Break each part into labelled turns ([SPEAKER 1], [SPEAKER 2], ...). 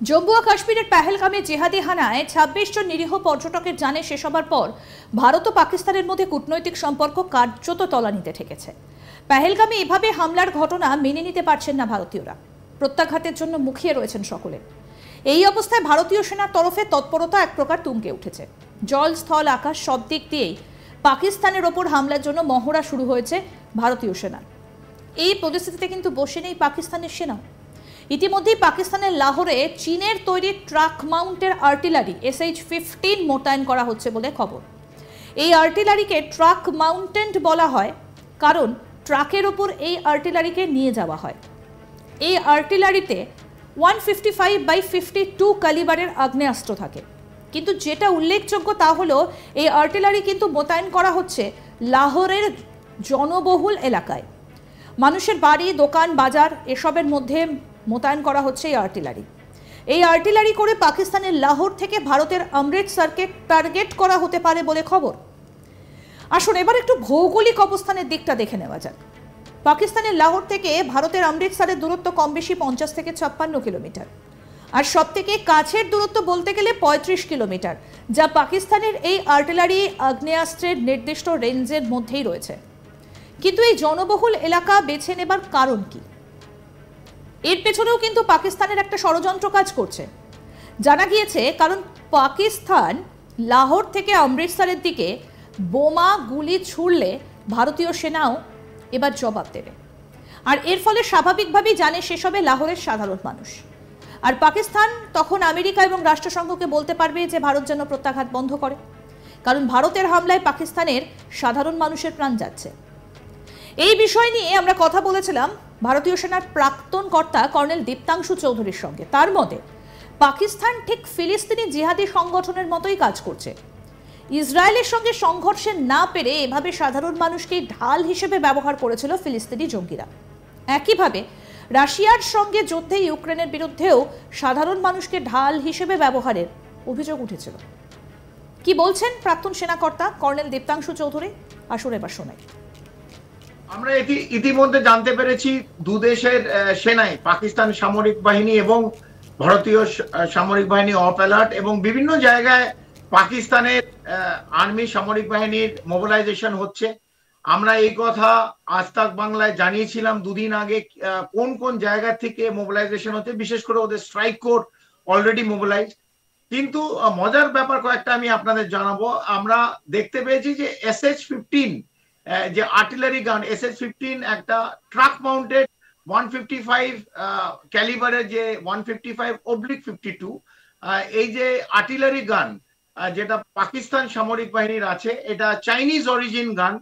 [SPEAKER 1] জম্মু ও কাশ্মীরের পেহেলগামে জেহাদি হানায় ২৬ জন নিরীহ পর্যটকের জানে শেষ হবার পর ভারত ও পাকিস্তানের মধ্যে কূটনৈতিক সম্পর্ক কার্যত তলানিতে ঠেকেছে। পেহেলগামে এভাবে হামলার ঘটনা মেনে নিতে পারছেন না ভারতীয়রা। প্রত্যাঘাতের জন্য মুখিয়ে রয়েছেন সকলে। এই অবস্থায় ভারতীয় সেনার তরফে তৎপরতা এক প্রকার তুঙ্গে উঠেছে। জল, স্থল, আকাশ সব দিক দিয়েই পাকিস্তানের ওপর হামলার জন্য মহড়া শুরু হয়েছে ভারতীয় সেনার। এই পরিস্থিতিতে কিন্তু বসে নেই পাকিস্তানের সেনা। ইতিমধ্যেই পাকিস্তানের লাহোরে চীনের তৈরি ট্রাক মাউন্টের আর্টিলারি SH-15 মোতায়েন করা হচ্ছে বলে খবর। এই আর্টিলারিকে ট্রাক মাউন্টেড বলা হয় কারণ ট্রাকের ওপর এই আর্টিলারিকে নিয়ে যাওয়া হয়। এই আর্টিলারিতে 155x52 ক্যালিবারের আগ্নেয়াস্ত্র থাকে। কিন্তু যেটা উল্লেখযোগ্য তা হলো এই আর্টিলারি কিন্তু মোতায়েন করা হচ্ছে লাহোরের জনবহুল এলাকায়। মানুষের বাড়ি, দোকান, বাজার এসবের মধ্যে মোতায়েন করা হচ্ছে এই আর্টিলারি। এই আর্টিলারি করে পাকিস্তানের লাহোর থেকে ভারতের অমৃতসরকে টার্গেট করা হতে পারে বলে খবর। আসুন এবার একটু ভৌগোলিক অবস্থানের দিকটা দেখে নেওয়া যাক। পাকিস্তানের লাহোর থেকে ভারতের অমৃতসরের দূরত্ব কম বেশি 50 থেকে 56 কিলোমিটার, আর সব থেকে কাছের দূরত্ব বলতে গেলে 35 কিলোমিটার, যা পাকিস্তানের এই আর্টিলারি আগ্নেয়াস্ত্রের নির্দিষ্ট রেঞ্জের মধ্যেই রয়েছে। কিন্তু এই জনবহুল এলাকা বেছে নেবার কারণ কি? এর পেছনেও কিন্তু পাকিস্তানের একটা ষড়যন্ত্র কাজ করছে। জানা গিয়েছে কারণ পাকিস্তান লাহোর থেকে অমৃতসরের দিকে বোমা গুলি ছুড়লে ভারতীয় সেনাও এবার জবাব দেবে, আর এর ফলে স্বাভাবিকভাবেই জানে শেষ হবে লাহোরের সাধারণ মানুষ। আর পাকিস্তান তখন আমেরিকা এবং রাষ্ট্রসংঘকে বলতে পারবে যে ভারত যেন প্রত্যাঘাত বন্ধ করে, কারণ ভারতের হামলায় পাকিস্তানের সাধারণ মানুষের প্রাণ যাচ্ছে। এই বিষয় নিয়ে আমরা কথা বলেছিলাম ভারতীয় সেনার প্রাক্তন কর্তা কর্নেল দীপ্তাংশু চৌধুরীর সঙ্গে। তার মতে পাকিস্তান ঠিক ফিলিস্তিনি জিহাদি সংগঠনের মতোই কাজ করছে। ইসরায়েলের সঙ্গে সংঘর্ষে না পেরে এভাবে সাধারণ মানুষকে ঢাল হিসেবে ব্যবহার করেছিল ফিলিস্তিনি জঙ্গিরা। একইভাবে রাশিয়ার সঙ্গে যুদ্ধে ইউক্রেনের বিরুদ্ধেও সাধারণ মানুষকে ঢাল হিসেবে ব্যবহারের অভিযোগ উঠেছিল। কি বলছেন প্রাক্তন সেনাকর্তা কর্নেল দীপ্তাংশু চৌধুরী? আসুন এবার শোনাই।
[SPEAKER 2] আমরা ইতিমধ্যে জানতে পেরেছি দুদেশের সেনাই, পাকিস্তান সামরিক বাহিনী এবং ভারতীয় সামরিক বাহিনী অফ অ্যালার্ট, এবং বিভিন্ন জায়গায় পাকিস্তানের আর্মি সামরিক বাহিনীর মোবিলাইজেশন হচ্ছে। আমরা এই কথা আজ তাক বাংলায় জানিয়েছিলাম দুদিন আগে কোন কোন জায়গা থেকে মোবিলাইজেশন হচ্ছে, বিশেষ করে ওদের স্ট্রাইক কোর অলরেডি মোবিলাইজ। কিন্তু মজার ব্যাপার কয়েকটা আমি আপনাদের জানাবো। আমরা দেখতে পেয়েছি যে SH-15 যে আর্টিলারি গান, SH-15 একটা ট্রাক মাউন্টেড 155 ক্যালিবারের যে 155/52 এই যে আর্টিলারি গান যেটা পাকিস্তান সামরিক বাহিনীর আছে, এটা চাইনিজ অরিজিন গান।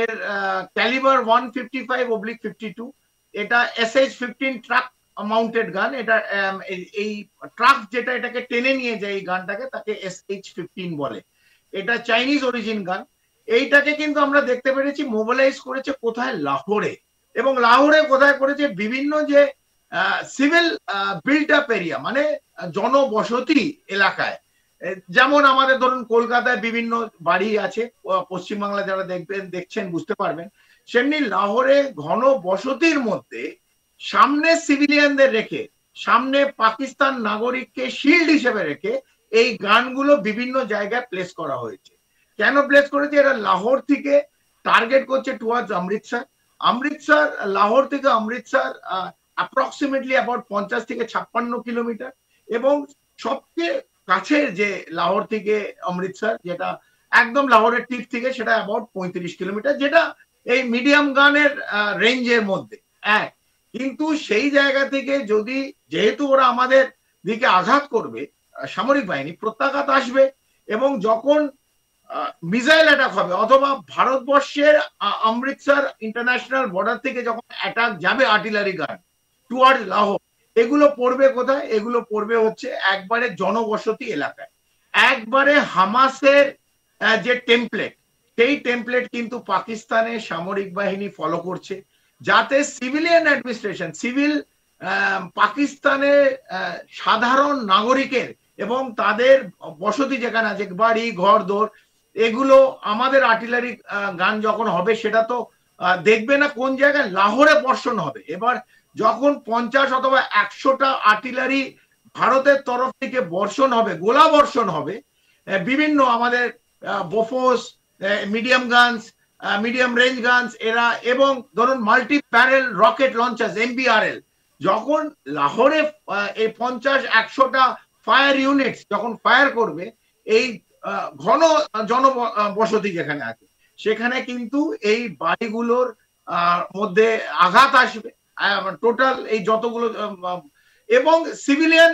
[SPEAKER 2] এর ক্যালিবার 155/52। এটা SH-15 ট্রাক মাউন্টেড গান। এটা এই ট্রাক যেটা এটাকে টেনে নিয়ে যায় এই গানটাকে, তাকে SH-15 বলে। এটা চাইনিজ অরিজিন গান। এইটাকে কিন্তু আমরা দেখতে পেরেছি মোবিলাইজ করেছে কোথায়? লাহোরে। এবং লাহোরে কোথায় করেছে? বিভিন্ন যে সিভিল বিল্ট আপ এরিয়া, মানে জনবসতি এলাকায়। যেমন আমাদের ধরুন কলকাতায় বিভিন্ন বাড়ি আছে, পশ্চিমবাংলা যারা দেখছেন বুঝতে পারবেন, সেমনি লাহোরে ঘন বসতির মধ্যে সামনে সিভিলিয়ানদের রেখে, সামনে পাকিস্তান নাগরিককে শিল্ড হিসেবে রেখে এই গানগুলো বিভিন্ন জায়গায় প্লেস করা হয়েছে। কেন প্লেস করেছে? এরা লাহোর থেকে টার্গেট করছে টুয়ার্ডস অমৃতসর। লাহোর থেকে অমৃতসর অ্যাপ্রক্সিমেটলি অ্যাবাউট 50 থেকে 56 কিলোমিটার, এবং সবচেয়ে কাছের যে লাহোর থেকে অমৃতসর, যেটা একদম লাহোরের টিপ থেকে, সেটা অ্যাবাউট 35 কিলোমিটার, যেটা এই মিডিয়াম গানের রেঞ্জের মধ্যে। কিন্তু সেই জায়গা থেকে যদি, যেহেতু ওরা আমাদের দিকে আঘাত করবে, সামরিক বাহিনী প্রত্যাঘাত আসবে, এবং যখন মিসাইল অ্যাটাক হবে অথবা ভারতবর্ষের অমৃতসর ইন্টারন্যাশনাল বর্ডার থেকে যখন অ্যাটাক যাবে আর্টিলারি গান টুয়ার্ডস লাহোর, এগুলো পড়বে কোথায়? এগুলো পড়বে হচ্ছে একবারে জনবসতি এলাকায়। একবারে হামাসের যে টেমপ্লেট, সেই টেমপ্লেট কিন্তু পাকিস্তানের সামরিক বাহিনী ফলো করছে, যাতে সিভিলিয়ান অ্যাডমিনিস্ট্রেশন, সিভিল পাকিস্তানের সাধারণ নাগরিকের এবং তাদের বসতি যেখানে আছে, বাড়ি ঘর দোর, এগুলো আমাদের আর্টিলারি গান যখন হবে সেটা তো দেখবে না কোন জায়গায়, লাহোরে বর্ষণ হবে। এবার যখন 50 অথবা 100টা আর্টিলারি ভারতের তরফ থেকে বর্ষণ হবে, গোলা বর্ষণ হবে বিভিন্ন আমাদের Bofors, medium guns, medium range guns এরা, এবং ধরুন মাল্টি প্যারেল রকেট লঞ্চার্স MBRL, যখন লাহোরে এই 50-100টা ফায়ার ইউনিটস যখন ফায়ার করবে, এই ঘন জনবসতি যেখানে আছে সেখানে কিন্তু এই বাড়িগুলোর মধ্যে আঘাত আসবে, টোটাল এই যতগুলো, এবং সিভিলিয়ান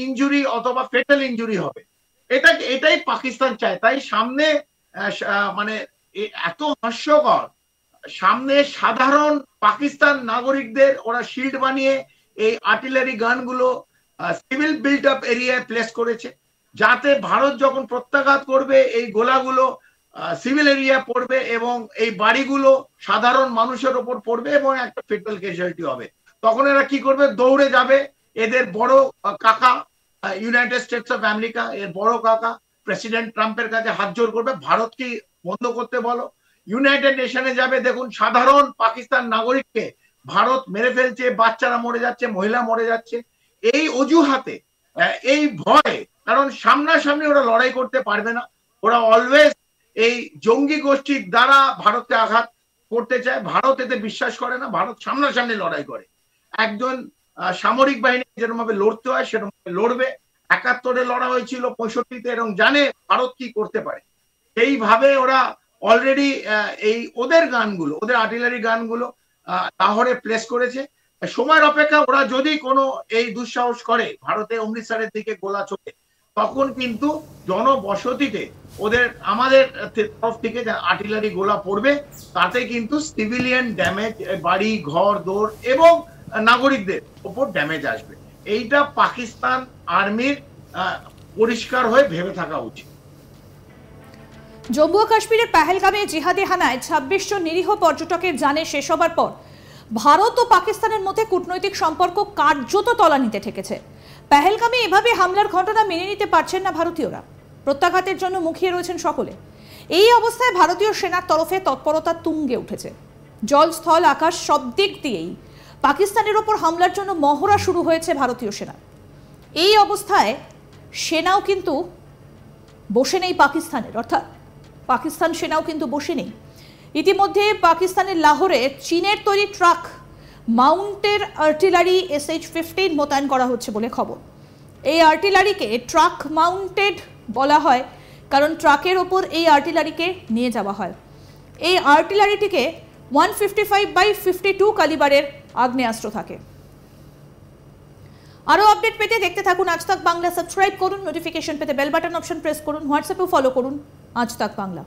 [SPEAKER 2] ইনজুরি অথবা ফেটাল ইনজুরি হবে। এটাই পাকিস্তান চায়। তাই সামনে মানে এত হাস্যকর, সামনে সাধারণ পাকিস্তান নাগরিকদের ওরা শিল্ড বানিয়ে এই আর্টিলারি গানগুলো সিভিল বিল্ট আপ এরিয়ায় প্লেস করেছে, যাতে ভারত যখন প্রত্যাঘাত করবে এই গোলাগুলো সিভিল এরিয়া পড়বে এবং এই বাড়িগুলো সাধারণ মানুষের ওপর পড়বে এবং একটা ফেটাল ক্যাজুয়ালিটি হবে। তখন এরা কি করবে? দৌড়ে যাবে এদের বড় কাকা ইউনাইটেড স্টেটস অফ আমেরিকা, এর বড় কাকা প্রেসিডেন্ট ট্রাম্পের কাছে হাত জোর করবে, ভারত কি বন্ধ করতে বলো। ইউনাইটেড নেশনে যাবে, দেখুন সাধারণ পাকিস্তান নাগরিককে ভারত মেরে ফেলছে, বাচ্চারা মরে যাচ্ছে, মহিলা মরে যাচ্ছে, এই অজুহাতে, এই ভয়ে, কারণ সামনাসামনি ওরা লড়াই করতে পারবে না, ওরা অলওয়েজ এই জঙ্গি গোষ্ঠীর দ্বারা ভারতকে আঘাত করতে চায়। ভারত এতে বিশ্বাস করে না, ভারত সামনাসামনি লড়াই করে। একজন সামরিক বাহিনী যেরকম ভাবে লড়তে হয় সেরকম লড়বে। 71-এ লড়া হয়েছিল, 65-তে, এবং জানে ভারত কি করতে পারে। এইভাবে ওরা অলরেডি এই ওদের গানগুলো, ওদের আর্টিলারি গানগুলো লাহোরে প্লেস করেছে। সময়ের অপেক্ষা, ওরা যদি কোনো এই দুঃসাহস করে ভারতে অমৃতসরের দিকে গোলা ছোড়ে, তখন কিন্তু জনবসতিতে ওদের আমাদের তরফ থেকে আর্টিলারি গোলা পড়বে, তাতে কিন্তু সিভিলিয়ান ড্যামেজ, বাড়ি ঘর দৌড় এবং নাগরিকদের উপর ড্যামেজ আসবে। এইটা পাকিস্তান আর্মির পরিষ্কার হয়ে ভেবে থাকা উচিত।
[SPEAKER 1] জম্মু ও কাশ্মীরের পেহেলগামে জিহাদি হানায় 26 জন নিরীহ পর্যটকের জানে শেষ হবার পর ভারত ও পাকিস্তানের মধ্যে কূটনৈতিক সম্পর্ক কার্যত তলানিতে ঠেকেছে। পেহেলগামে এভাবে হামলার ঘটনা মেনে নিতে পারছেন না ভারতীয়রা, প্রত্যাঘাতের জন্য মুখিয়ে রয়েছেন সকলে। এই অবস্থায় ভারতীয় সেনার তরফে তৎপরতা তুঙ্গে উঠেছে। জল, স্থল, আকাশ সব দিক দিয়েই পাকিস্তানের ওপর হামলার জন্য মহড়া শুরু হয়েছে ভারতীয় সেনা। এই অবস্থায় সেনাও কিন্তু বসে নেই পাকিস্তানের, অর্থাৎ পাকিস্তান সেনাও কিন্তু বসে নেই। ইতিমধ্যে পাকিস্তানের লাহোরে চীনের তৈরি ট্রাক মাউন্টেড আর্টিলারি SH-15 মোতায়েন করা হচ্ছে বলে খবর। এই আর্টিলারিকে ট্রাক মাউন্টেড বলা হয় কারণ ট্রাকের ওপর এই আর্টিলারিকে নিয়ে যাওয়া হয়। এই আর্টিলারিটিকে 155x52 ক্যালিবারের আগ্নেয়াস্ত্র থাকে। আরও আপডেট পেতে দেখতে থাকুন আজ তাক বাংলা। সাবস্ক্রাইব করুন, নোটিফিকেশন পেতে বেল বাটন অপশন প্রেস করুন, হোয়াটসঅ্যাপেও ফলো করুন আজ তাক বাংলা।